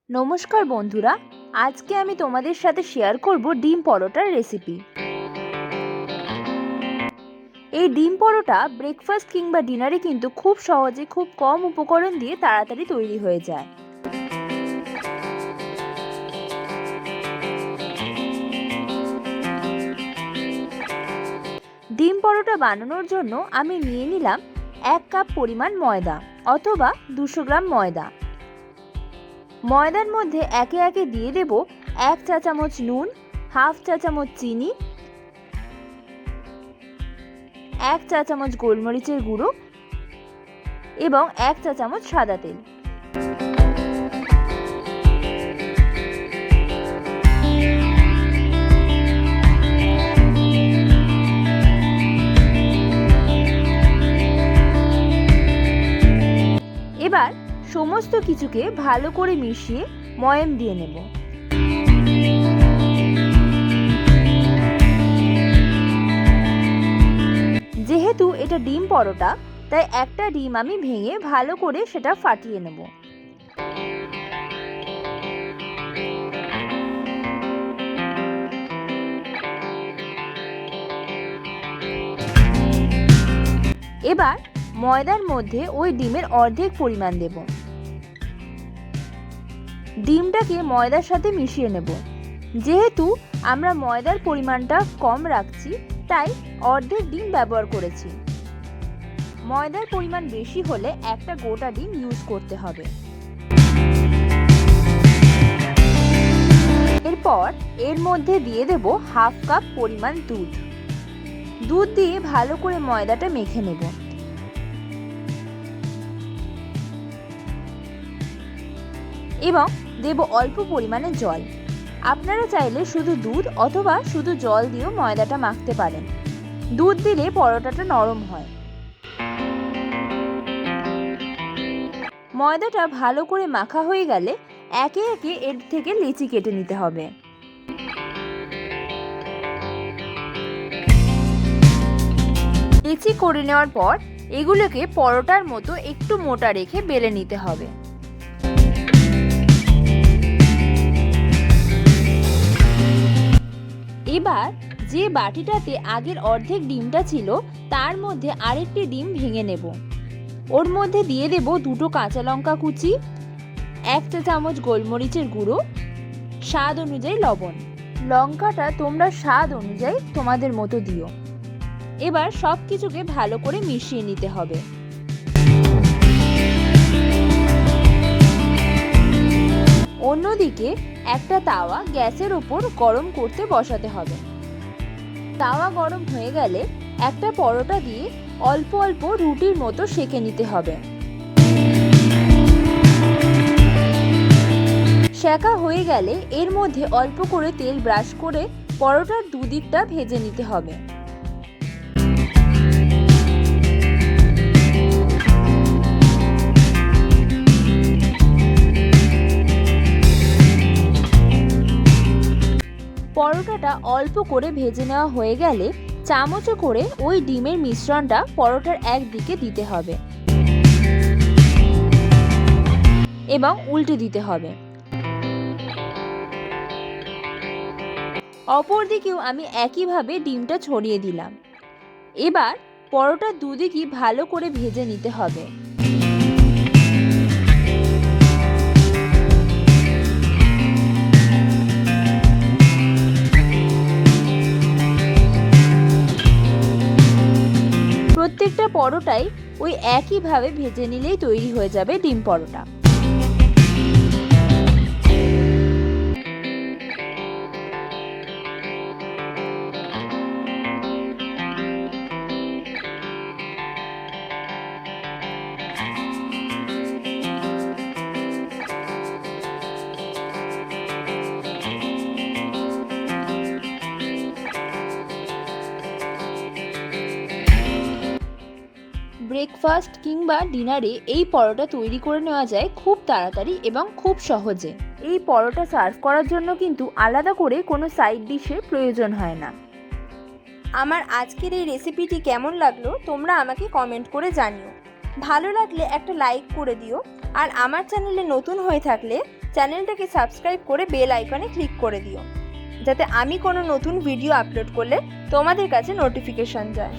নমস্কার বন্ধুরা, আজকে আমি তোমাদের সাথে শেয়ার করব ডিম পরোটার রেসিপি। এই ডিম পরোটা ব্রেকফাস্ট কিংবা ডিনারে কিন্তু খুব সহজে খুব কম উপকরণ দিয়ে তাড়াতাড়ি তৈরি হয়ে যায়। ডিম পরোটা বানানোর জন্য আমি নিয়ে নিলাম 1 কাপ পরিমাণ ময়দা অথবা 200 গ্রাম ময়দা। ময়দার মধ্যে একে একে দিয়ে দেব 1 চা চামচ নুন, হাফ চা চামচ চিনি, 1 চা চামচ গোলমরিচের গুঁড়ো এবং 1 চা চামচ সাদা তেল। এবার সমস্ত কিছুকে ভালো করে মিশিয়ে ময়াম দিয়ে নেব। যেহেতু এটা ডিম পরোটা, তাই একটা ডিম আমি ভেঙে ভালো করে সেটা ফাটিয়ে নেব। এবার ময়দার মধ্যে ওই ডিমের অর্ধেক পরিমাণ দেব। ডিমটাকে ময়দার সাথে মিশিয়ে নেব। যেহেতু আমরা ময়দার পরিমাণটা কম রাখছি, তাই অর্ধেক ডিম ব্যবহার করেছি। ময়দার পরিমাণ বেশি হলে একটা গোটা ডিম ইউজ করতে হবে। এরপর এর মধ্যে দিয়ে দেব হাফ কাপ পরিমাণ দুধ। দুধ দিয়ে ভালো করে ময়দাটা মেখে নেব। এবং দেব অল্প পরিমাণে জল। আপনারা চাইলে শুধু দুধ অথবা শুধু জল দিয়েও ময়দাটা মাখতে পারেন। দুধ দিলে পরোটাটা নরম হয়। ময়দাটা ভালো করে মাখা হয়ে গেলে একে একে এর থেকে লেচি কেটে নিতে হবে। লেচি করে নেওয়ার পর এগুলোকে পরোটার মতো একটু মোটা রেখে বেলে নিতে হবে। এবার যে বাটিটাতে আগের অর্ধেক ডিমটা ছিল, তার মধ্যে আরেকটি ডিম ভেঙে নেব। ওর মধ্যে দিয়ে দেব 2টো কাঁচা লঙ্কা কুচি, 1 চা চামচ গোলমরিচের গুঁড়ো, স্বাদ অনুযায়ী লবণ। লঙ্কাটা তোমরা স্বাদ অনুযায়ী তোমাদের মতো দিও। এবার সব কিছুকে ভালো করে মিশিয়ে নিতে হবে। অন্যদিকে একটা তাওয়া গ্যাসের উপর গরম করতে বসাতে হবে। তাওয়া গরম হয়ে গেলে একটা পরোটা দিয়ে অল্প অল্প রুটির মতো সেঁকে নিতে হবে। সেঁকা হয়ে গেলে এর মধ্যে অল্প করে তেল ব্রাশ করে পরোটার দুদিকটা ভেজে নিতে হবে। পরোটাটা অল্প করে ভেজে নেওয়া হয়ে গেলে চামচে করে ওই ডিমের মিশ্রণটা পরোটার একদিকে দিতে হবে এবং উল্টে দিতে হবে। অপর দিকেও আমি একইভাবে ডিমটা ছড়িয়ে দিলাম। এবার পরোটার দুদিকই ভালো করে ভেজে নিতে হবে। প্রত্যেকটা পরোটাই ওই একইভাবে ভেজে নিলেই তৈরি হয়ে যাবে ডিম পরোটা। ব্রেকফাস্ট কিংবা ডিনারে এই পরোটা তৈরি করে নেওয়া যায় খুব তাড়াতাড়ি এবং খুব সহজে। এই পরোটা সার্ভ করার জন্য কিন্তু আলাদা করে কোনো সাইড ডিশের প্রয়োজন হয় না। আমার আজকের এই রেসিপিটি কেমন লাগলো তোমরা আমাকে কমেন্ট করে জানিও। ভালো লাগলে একটা লাইক করে দিও। আর আমার চ্যানেলে নতুন হয়ে থাকলে চ্যানেলটাকে সাবস্ক্রাইব করে বেল আইকনে ক্লিক করে দিও, যাতে আমি কোনো নতুন ভিডিও আপলোড করলে তোমাদের কাছে নোটিফিকেশন যায়।